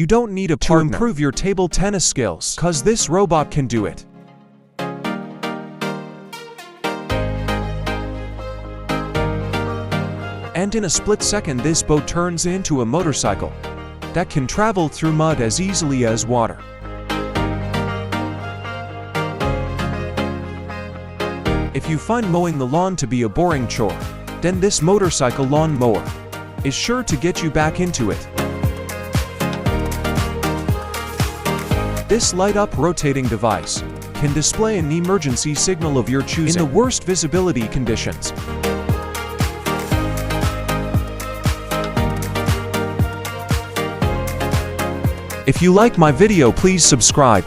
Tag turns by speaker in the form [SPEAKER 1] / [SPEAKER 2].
[SPEAKER 1] You don't need a partner to improve your table tennis skills, cause this robot can do it. And in a split second this boat turns into a motorcycle that can travel through mud as easily as water. If you find mowing the lawn to be a boring chore, then this motorcycle lawn mower is sure to get you back into it. This light-up rotating device can display an emergency signal of your choosing in the worst visibility conditions. If you like my video, please subscribe.